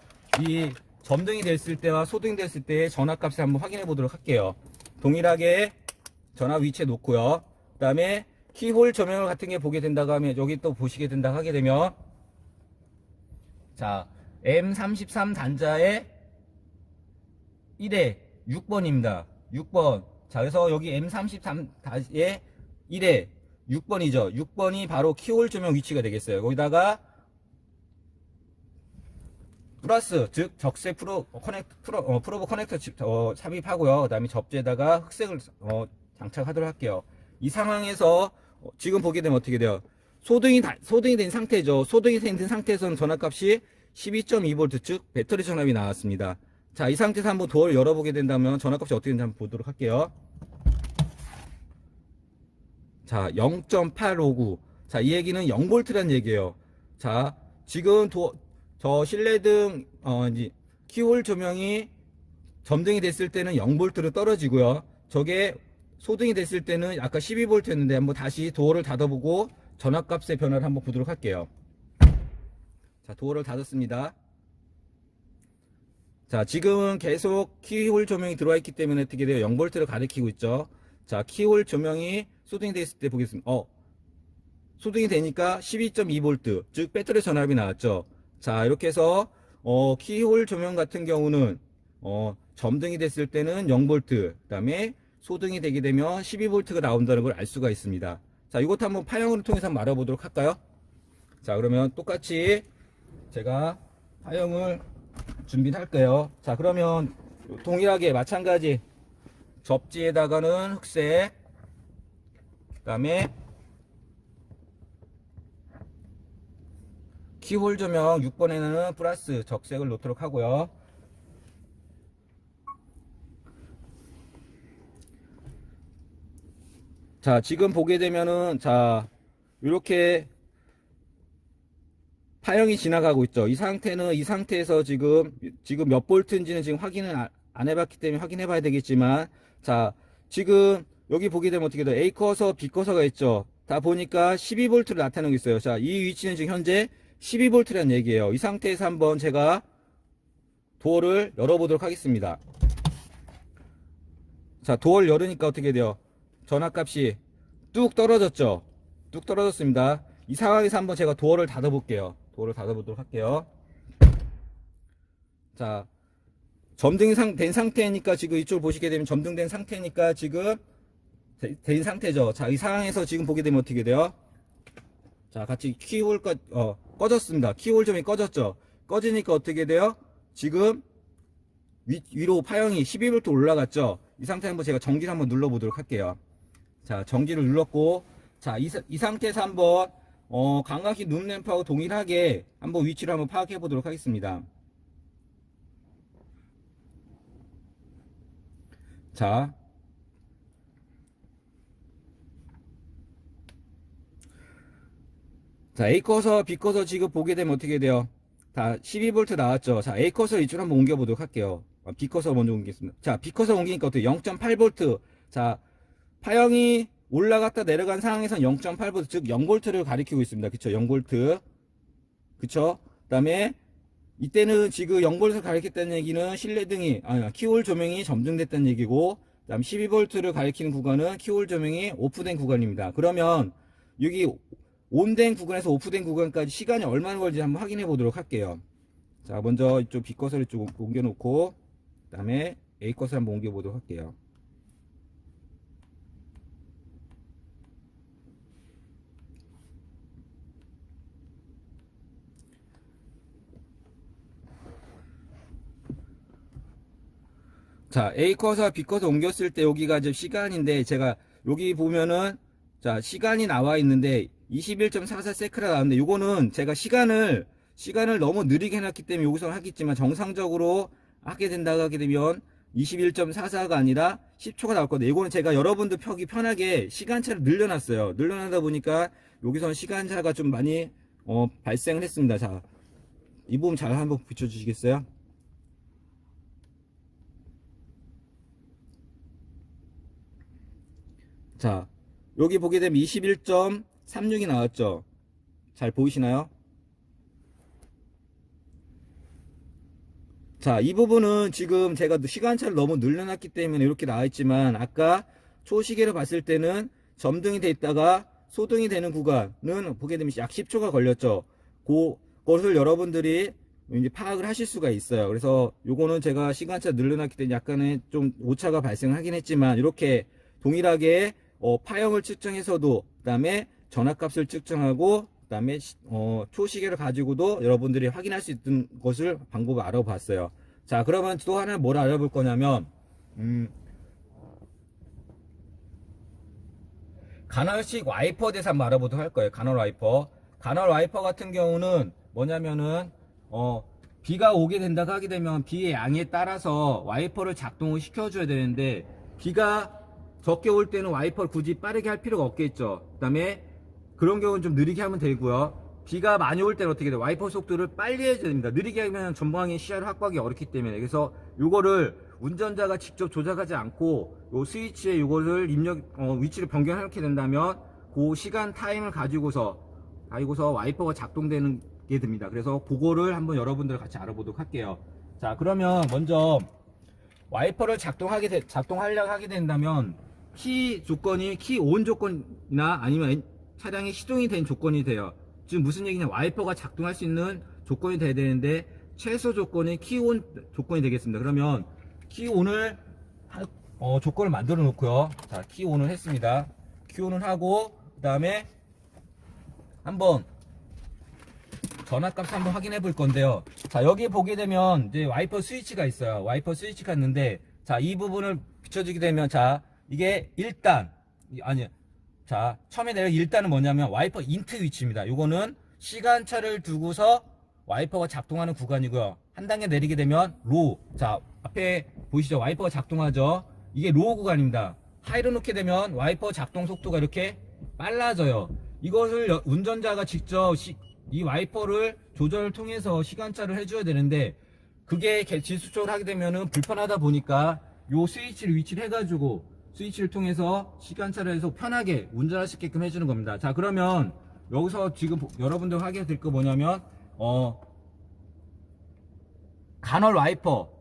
이 점등이 됐을 때와 소등이 됐을 때의 전압값을 한번 확인해 보도록 할게요. 동일하게 전압 위치에 놓고요. 그 다음에 키홀 조명 같은 게 보게 된다고 하면 여기 또 보시게 된다고 하게 되면 자, M33 단자의 1회 6번입니다. 6번. 자, 그래서 여기 M33의 1회 6번이죠. 6번이 바로 키홀 조명 위치가 되겠어요. 거기다가 플러스, 즉 적세 프로브 커넥터 삽입하고요. 그 다음에 접지에다가 흑색을 장착하도록 할게요. 이 상황에서 지금 보게 되면 어떻게 돼요? 소등이 된 상태죠. 소등이 된 상태에서는 전압값이 12.2V, 즉 배터리 전압이 나왔습니다. 자, 이 상태에서 한번 도어를 열어보게 된다면 전압값이 어떻게 되는지 한번 보도록 할게요. 자, 0.859. 자, 이 얘기는 0V라는 얘기예요. 자, 지금 저 실내등 이제 키홀 조명이 점등이 됐을 때는 0V로 떨어지고요. 저게 소등이 됐을 때는 아까 12V였는데 한번 다시 도어를 닫아보고 전압값의 변화를 한번 보도록 할게요. 자, 도어를 닫았습니다. 자, 지금은 계속 키홀 조명이 들어와 있기 때문에 어떻게 돼요? 0V를 가리키고 있죠. 자, 키홀 조명이 소등이 됐을 때 보겠습니다. 소등이 되니까 12.2V, 즉 배터리 전압이 나왔죠. 자, 이렇게 해서 키홀 조명 같은 경우는 점등이 됐을 때는 0V, 그 다음에 소등이 되게 되면 12V가 나온다는 걸 알 수가 있습니다. 자, 이것도 한번 파형을 통해서 한번 알아보도록 할까요? 자, 그러면 똑같이 제가 파형을 준비를 할게요. 자, 그러면 동일하게 마찬가지 접지에다가는 흑색, 그 다음에 키홀 조명 6번에는 플러스 적색을 놓도록 하고요. 자, 지금 보게 되면은 자, 이렇게 파형이 지나가고 있죠. 이 상태에서 지금 몇 볼트인지는 지금 확인을 안 해봤기 때문에 확인해 봐야 되겠지만, 자, 지금 여기 보게 되면 어떻게 돼요? A 커서 B 커서가 있죠. 다 보니까 12V를 나타내고 있어요. 자, 이 위치는 지금 현재 12V라는 얘기예요. 이 상태에서 한번 제가 도어를 열어보도록 하겠습니다. 자, 도어를 열으니까 어떻게 돼요? 전압값이 뚝 떨어졌죠. 뚝 떨어졌습니다. 이 상황에서 한번 제가 도어를 닫아 볼게요. 도어를 닫아 보도록 할게요. 자, 점등이 된 상태니까 지금 이쪽을 보시게 되면 점등된 상태니까 지금 된 상태죠. 자, 이 상황에서 지금 보게 되면 어떻게 돼요? 자, 같이 키홀 꺼졌습니다. 키홀 점이 꺼졌죠. 꺼지니까 어떻게 돼요? 지금 위로 파형이 12V 올라갔죠. 이 상태 한번 제가 정지를 한번 눌러 보도록 할게요. 자, 정지를 눌렀고, 자, 이 상태에서 한번 광각시 룸램프하고 동일하게 한번 위치를 한번 파악해 보도록 하겠습니다. 자, A 커서 B 커서 지금 보게 되면 어떻게 돼요? 다 12V 나왔죠. 자, A 커서 이쪽으로 한번 옮겨 보도록 할게요. B 커서 먼저 옮기겠습니다. 자, B 커서 옮기니까 어떻게 0.8V. 자, 파형이 올라갔다 내려간 상황에서는 0.8V, 즉 0V를 가리키고 있습니다. 그쵸? 0V. 그쵸? 그 다음에 이때는 지금 0V를 가리켰다는 얘기는 실내등이, 키홀 조명이 점등됐다는 얘기고, 그 다음 12V를 가리키는 구간은 키홀 조명이 오프된 구간입니다. 그러면 여기 온된 구간에서 오프된 구간까지 시간이 얼마나 걸리지 한번 확인해 보도록 할게요. 자, 먼저 이쪽 B 컷을 좀 옮겨 놓고, 그 다음에 A 컷을 한번 옮겨 보도록 할게요. 자, A 컷과 B 컷을 옮겼을 때 여기가 이제 시간인데, 제가 여기 보면은, 자, 시간이 나와 있는데 21.44 세크라 나왔는데, 요거는 제가 시간을 너무 느리게 해놨기 때문에 여기서 하겠지만, 정상적으로 하게 된다고 하게 되면 21.44가 아니라 10초가 나올 건데, 이거는 제가 여러분들 펴기 편하게 시간차를 늘려놨어요. 늘려놨다 보니까 여기서는 시간차가 좀 많이 발생을 했습니다. 자, 이 부분 잘 한번 붙여주시겠어요? 자, 여기 보게 되면 21.36이 나왔죠. 잘 보이시나요? 자, 이 부분은 지금 제가 시간차를 너무 늘려놨기 때문에 이렇게 나와 있지만, 아까 초시계로 봤을 때는 점등이 돼 있다가 소등이 되는 구간은 보게 되면 약 10초가 걸렸죠. 그것을 여러분들이 이제 파악을 하실 수가 있어요. 그래서 요거는 제가 시간차 늘려놨기 때문에 약간의 좀 오차가 발생하긴 했지만, 이렇게 동일하게 파형을 측정해서도, 그 다음에 전압값을 측정하고, 그 다음에 초시계를 가지고도 여러분들이 확인할 수 있는 것을 방법을 알아봤어요. 자, 그러면 또 하나 뭘 알아볼 거냐면, 간헐식 와이퍼 대해서 한번 알아보도록 할 거예요. 간헐 와이퍼 같은 경우는 뭐냐면은 비가 오게 된다고 하게 되면 비의 양에 따라서 와이퍼를 작동을 시켜줘야 되는데, 비가 적게 올 때는 와이퍼를 굳이 빠르게 할 필요가 없겠죠. 그 다음에 그런 경우는 좀 느리게 하면 되고요. 비가 많이 올 때는 어떻게 돼요? 와이퍼 속도를 빨리 해줘야 됩니다. 느리게 하면 전방의 시야를 확보하기 어렵기 때문에. 그래서 요거를 운전자가 직접 조작하지 않고 요 스위치에 요거를 위치를 변경하게 된다면 그 시간 타임을 가지고서 와이퍼가 작동되는 게 됩니다. 그래서 그거를 한번 여러분들 같이 알아보도록 할게요. 자, 그러면 먼저 와이퍼를 작동하려고 하게 된다면 키 조건이 키 온 조건이나 아니면 차량이 시동이 된 조건이 돼요. 지금 무슨 얘기냐, 와이퍼가 작동할 수 있는 조건이 돼야 되는데 최소 조건이 키 온 조건이 되겠습니다. 그러면 키 온을 조건을 만들어 놓고요. 자, 키 온을 했습니다. 키 온을 하고, 그 다음에 한번 전압값 한번 확인해 볼 건데요. 자, 여기 보게 되면 이제 와이퍼 스위치가 있어요. 와이퍼 스위치가 있는데, 자, 이 부분을 비춰주게 되면, 자, 이게 1단, 자, 처음에 내가 1단은 뭐냐면 와이퍼 인트 위치입니다. 요거는 시간차를 두고서 와이퍼가 작동하는 구간이고요. 한 단계 내리게 되면 로우. 자, 앞에 보이시죠? 와이퍼가 작동하죠? 이게 로우 구간입니다. 하이로 놓게 되면 와이퍼 작동 속도가 이렇게 빨라져요. 이것을 운전자가 직접 이 와이퍼를 조절을 통해서 시간차를 해줘야 되는데, 그게 지수적으로 하게 되면은 불편하다 보니까 요 스위치를 위치를 해가지고 스위치를 통해서 시간차를 해서 편하게 운전할 수 있게끔 해주는 겁니다. 자, 그러면 여기서 지금 여러분들 하게 될 거 뭐냐면 간헐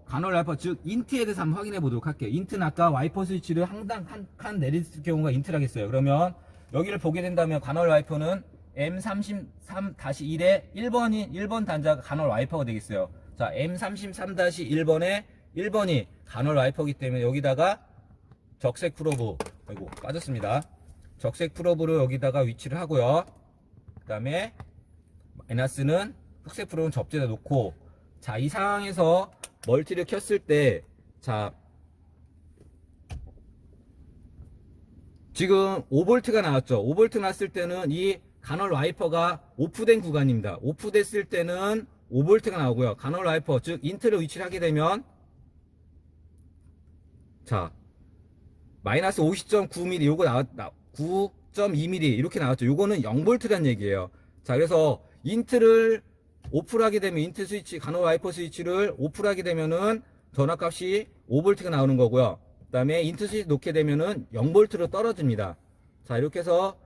간헐 와이퍼 즉 인트에 대해서 한번 확인해 보도록 할게요. 인트는 아까 와이퍼 스위치를 항상 한 칸 내렸을 경우가 인트라겠어요. 그러면 여기를 보게 된다면 간헐 와이퍼는 M33-1의 1번 단자가 간헐 와이퍼가 되겠어요. 자, M33-1번에 1번이 간헐 와이퍼이기 때문에 여기다가 적색 프로브, 아이고 빠졌습니다. 적색 프로브를 여기다가 위치를 하고요. 그 다음에 마이너스는 흑색 프로브는 접지에다 놓고, 자, 이 상황에서 멀티를 켰을 때, 자, 지금 5V가 나왔죠. 5V 나왔을 때는 이 간헐 와이퍼가 오프된 구간입니다. 오프됐을 때는 5V가 나오고요. 간헐 와이퍼, 즉 인트를 위치를 하게 되면, 자, 마이너스 50.9mm 요거 9.2mm 이렇게 나왔죠. 요거는 0V란 얘기예요. 자, 그래서 인트를 오프를 하게 되면, 인트 스위치, 간헐 와이퍼 스위치를 오프를 하게 되면은 전압값이 5V가 나오는 거고요. 그 다음에 인트 스위치 놓게 되면은 0V로 떨어집니다. 자, 이렇게 해서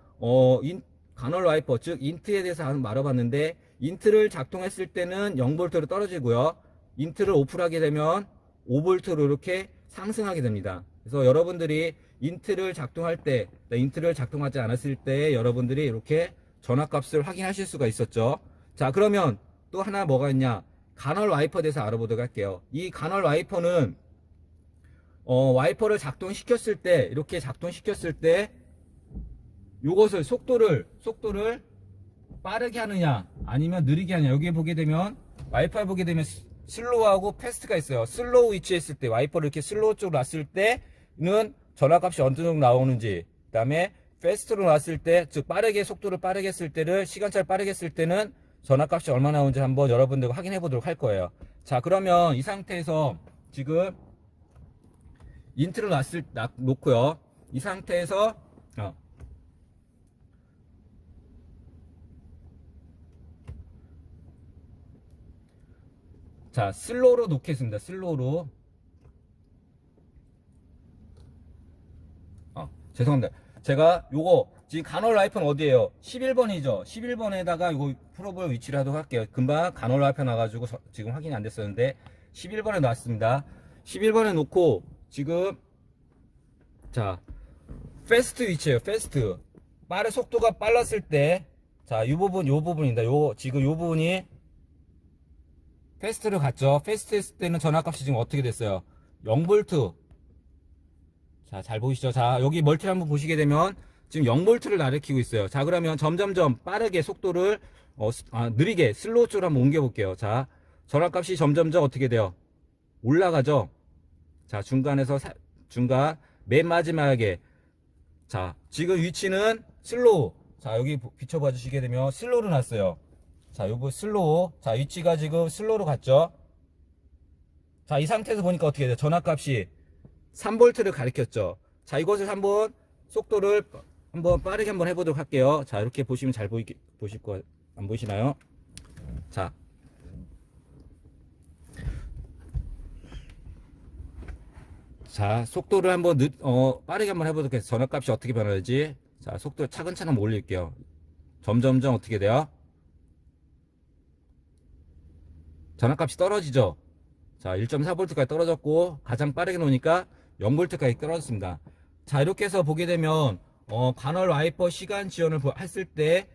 간헐 와이퍼, 즉 인트에 대해서 한번 알아봤는데, 인트를 작동했을 때는 0V로 떨어지고요. 인트를 오프를 하게 되면 5V로 이렇게 상승하게 됩니다. 그래서 여러분들이 인트를 작동할 때, 인트를 작동하지 않았을 때 여러분들이 이렇게 전압값을 확인하실 수가 있었죠. 자, 그러면 또 하나 뭐가 있냐? 간헐 와이퍼에 대해서 알아보도록 할게요. 이 간헐 와이퍼는 와이퍼를 작동시켰을 때, 이렇게 작동시켰을 때 요것을 속도를 빠르게 하느냐 아니면 느리게 하느냐, 여기에 보게 되면 와이퍼에 보게 되면 슬로우하고 패스트가 있어요. 슬로우 위치에 있을 때, 와이퍼를 이렇게 슬로우 쪽으로 놨을 때는 전압값이 어느 정도 나오는지, 그 다음에 패스트로 놨을 때, 즉 빠르게, 속도를 빠르게 했을 때를, 시간차를 빠르게 했을 때는 전압값이 얼마나 나오는지 한번 여러분들과 확인해 보도록 할 거예요. 자, 그러면 이 상태에서 지금 인트를 놓고요. 이 상태에서 자, 슬로우로 놓겠습니다. 슬로우로. 죄송합니다. 제가 요거 지금 간헐 와이퍼는 어디에요? 11번이죠. 11번에다가 요거 프로브 위치를 하도록 할게요. 금방 간헐 와이퍼 나가지고 지금 확인이 안 됐었는데 11번에 놨습니다. 11번에 놓고 지금, 자, 패스트 위치예요. 패스트. 속도가 빨랐을 때, 자, 요 부분입니다. 지금 요 부분이 패스트를 갔죠. 패스트 했을 때는 전압값이 지금 어떻게 됐어요? 0V. 자, 잘 보이시죠? 자, 여기 멀티를 한번 보시게 되면 지금 0V를 가리키고 있어요. 자, 그러면 점점점 빠르게 속도를 느리게 슬로우 쪽으로 한번 옮겨 볼게요. 자, 전압값이 점점점 어떻게 돼요? 올라가죠. 자, 중간 맨 마지막에, 자, 지금 위치는 슬로우. 자, 여기 비춰봐 주시게 되면 슬로우로 놨어요. 자, 요거 슬로우. 자, 위치가 지금 슬로우로 갔죠. 자, 이 상태에서 보니까 어떻게 돼요? 전압값이 3V를 가리켰죠. 자, 이것을 한번 속도를 한번 빠르게 한번 해보도록 할게요. 자, 이렇게 보시면 잘 보실 거 안 보이시나요? 자, 속도를 한번 빠르게 한번 해보도록 해서 전압값이 어떻게 변하는지. 자, 속도를 차근차근 한번 올릴게요. 점점점 어떻게 돼요? 전압값이 떨어지죠. 자, 1.4V까지 떨어졌고, 가장 빠르게 놓으니까 0V까지 떨어졌습니다. 자, 이렇게 해서 보게 되면 간헐 와이퍼 시간 지연을 했을 때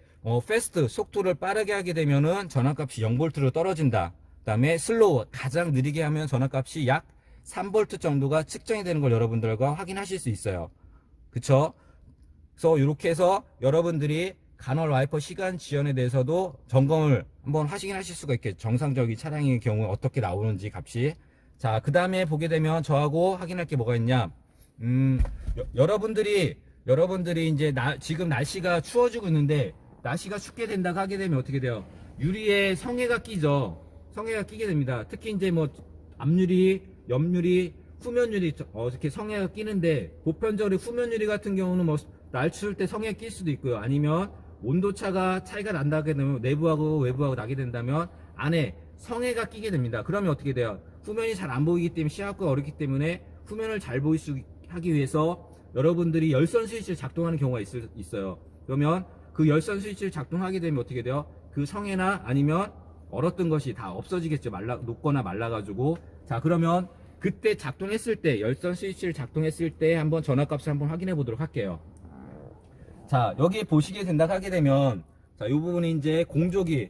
패스트, 속도를 빠르게 하게 되면은 전압값이 0V로 떨어진다. 그 다음에 슬로우, 가장 느리게 하면 전압값이 약 3V 정도가 측정이 되는 걸 여러분들과 확인하실 수 있어요. 그쵸? 그래서 이렇게 해서 여러분들이 간헐 와이퍼 시간 지연에 대해서도 점검을 한번 하실 수가 있겠죠. 정상적인 차량의 경우에 어떻게 나오는지 값이. 자, 그 다음에 보게 되면 저하고 확인할 게 뭐가 있냐. 여러분들이 이제 지금 날씨가 추워지고 있는데, 날씨가 춥게 된다고 하게 되면 어떻게 돼요? 유리에 성에가 끼죠. 성에가 끼게 됩니다. 특히 이제 뭐 앞유리, 옆유리, 후면유리 이렇게 성에가 끼는데, 보편적으로 후면유리 같은 경우는 뭐 날 추울 때 성에 낄 수도 있고요. 아니면 온도차가 차이가 난다게 되면, 내부하고 외부하고 나게 된다면 안에 성에가 끼게 됩니다. 그러면 어떻게 돼요? 후면이 잘 안 보이기 때문에, 시야가 어렵기 때문에 후면을 잘 하기 위해서 여러분들이 열선 스위치를 작동하는 경우가 있어요. 그러면 그 열선 스위치를 작동하게 되면 어떻게 돼요? 그 성에나 아니면 얼었던 것이 다 없어지겠죠. 녹거나 말라가지고. 자, 그러면 그때 작동했을 때, 열선 스위치를 작동했을 때 한번 전압값을 한번 확인해 보도록 할게요. 자, 여기 보시게 된다 하게 되면, 자, 이 부분이 이제 공조기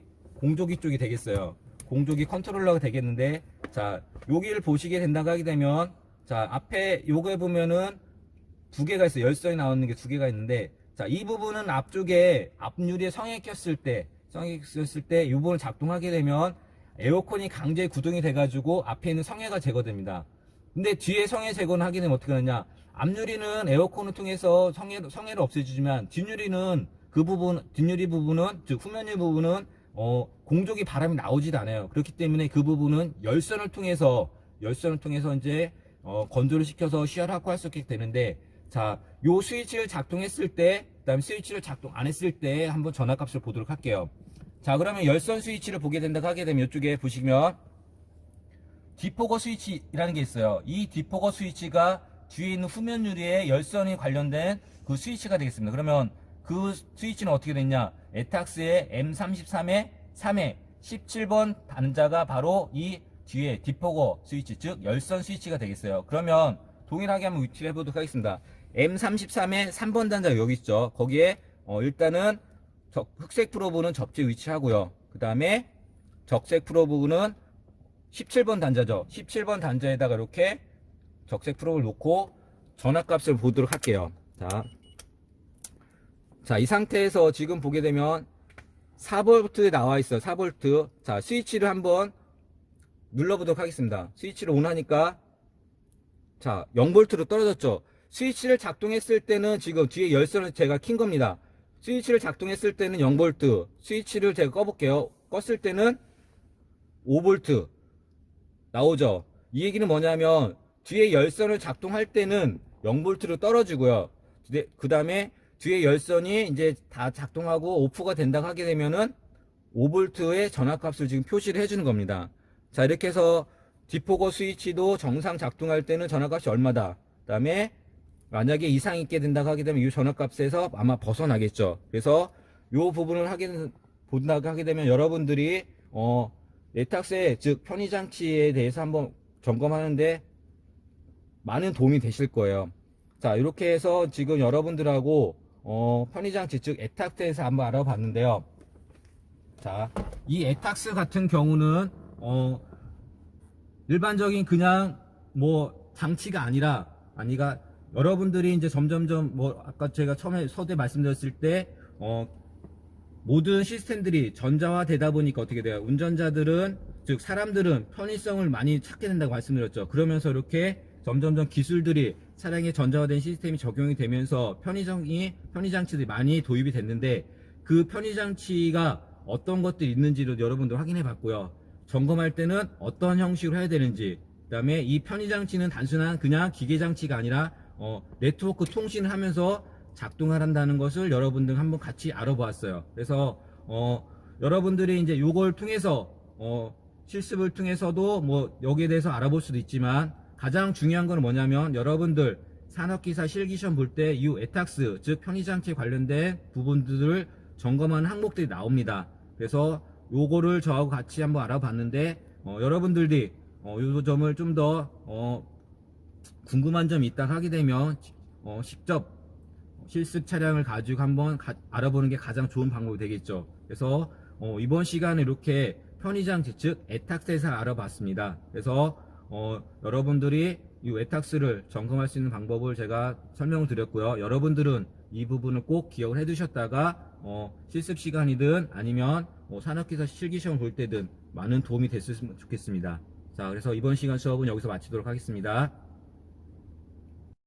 쪽이 되겠어요. 공조기 컨트롤러가 되겠는데, 자, 여기를 보시게 된다 하게 되면, 자, 앞에 요거에 보면은 두 개가 있어요. 열선이 나오는 게 두 개가 있는데, 자, 이 부분은 앞쪽에 앞유리에 성에 꼈을 때 이 부분을 작동하게 되면 에어컨이 강제 구동이 돼가지고 앞에 있는 성에가 제거됩니다. 근데 뒤에 성에 제거는 하게 되면 어떻게 하느냐? 앞유리는 에어컨을 통해서 성에를 없애주지만 뒷유리는 뒷유리 부분은, 즉 후면유리 부분은 공조기 바람이 나오지도 않아요. 그렇기 때문에 그 부분은 열선을 통해서 이제 건조를 시켜서 시야를 확보할 수 있게 되는데, 자, 요 스위치를 작동했을 때, 그다음에 스위치를 작동 안 했을 때 한번 전압값을 보도록 할게요. 자, 그러면 열선 스위치를 보게 된다고 하게 되면 이쪽에 보시면 디포거 스위치라는 게 있어요. 이 디포거 스위치가 뒤에 있는 후면 유리에 열선이 관련된 그 스위치가 되겠습니다. 그러면 그 스위치는 어떻게 됐냐? 에탁스의 M33의 3회 17번 단자가 바로 이 뒤에 디포거 스위치, 즉 열선 스위치가 되겠어요. 그러면 동일하게 한번 위치를 해보도록 하겠습니다. M33의 3번 단자가 여기 있죠. 거기에 일단은 흑색 프로브는 접지 위치하고요. 그 다음에 적색 프로브는 17번 단자죠. 17번 단자에다가 이렇게 적색 프로브를 놓고 전압값을 보도록 할게요. 자, 이 상태에서 지금 보게 되면 4V에 나와 있어요. 4V. 자, 스위치를 한번 눌러보도록 하겠습니다. 스위치를 온 하니까, 자, 0V로 떨어졌죠. 스위치를 작동했을 때는 지금 뒤에 열선을 제가 킨 겁니다. 스위치를 작동했을 때는 0V, 스위치를 제가 꺼볼게요. 껐을 때는 5V 나오죠. 이 얘기는 뭐냐면 뒤에 열선을 작동할 때는 0V로 떨어지고요. 그 다음에 뒤에 열선이 이제 다 작동하고 오프가 된다고 하게 되면은 5V의 전압값을 지금 표시를 해주는 겁니다. 자, 이렇게 해서 디포거 스위치도 정상 작동할 때는 전압값이 얼마다. 그 다음에 만약에 이상이 있게 된다고 하게 되면 이 전압값에서 아마 벗어나겠죠. 그래서 이 부분을 본다고 하게 되면 여러분들이 에탁스의 즉 편의장치에 대해서 한번 점검하는데 많은 도움이 되실 거예요. 자, 이렇게 해서 지금 여러분들하고 편의장치 즉 에탁스에서 한번 알아봤는데요. 자, 이 에탁스 같은 경우는 일반적인 그냥 뭐 장치가 아니라 여러분들이 이제 점점점 아까 제가 처음에 서두에 말씀드렸을 때 모든 시스템들이 전자화 되다 보니까 어떻게 돼요? 운전자들은 즉 사람들은 편의성을 많이 찾게 된다고 말씀드렸죠. 그러면서 이렇게 점점점 기술들이 차량에 전자화된 시스템이 적용이 되면서 편의장치들이 많이 도입이 됐는데 그 편의장치가 어떤 것들이 있는지도 여러분들 확인해 봤고요. 점검할 때는 어떤 형식으로 해야 되는지, 그 다음에 이 편의장치는 단순한 그냥 기계장치가 아니라 네트워크 통신을 하면서 작동을 한다는 것을 여러분들 한번 같이 알아보았어요. 그래서 여러분들이 이제 요걸 통해서 실습을 통해서도 뭐 여기에 대해서 알아볼 수도 있지만 가장 중요한 건 뭐냐면 여러분들 산업기사 실기시험 볼 때 이 에탁스 즉 편의장치에 관련된 부분들을 점검하는 항목들이 나옵니다. 그래서 요거를 저하고 같이 한번 알아봤는데 여러분들이 요 점을 좀 더 궁금한 점이 있다 하게 되면 직접 실습 차량을 가지고 한번 알아보는 게 가장 좋은 방법이 되겠죠. 그래서 이번 시간에 이렇게 편의장치 즉 에탁스에서 알아봤습니다. 그래서 여러분들이 이 에탁스를 점검할 수 있는 방법을 제가 설명을 드렸고요. 여러분들은 이 부분을 꼭 기억을 해 두셨다가 실습 시간이든 아니면 산업기사 실기시험 볼 때든 많은 도움이 됐으면 좋겠습니다. 자, 그래서 이번 시간 수업은 여기서 마치도록 하겠습니다.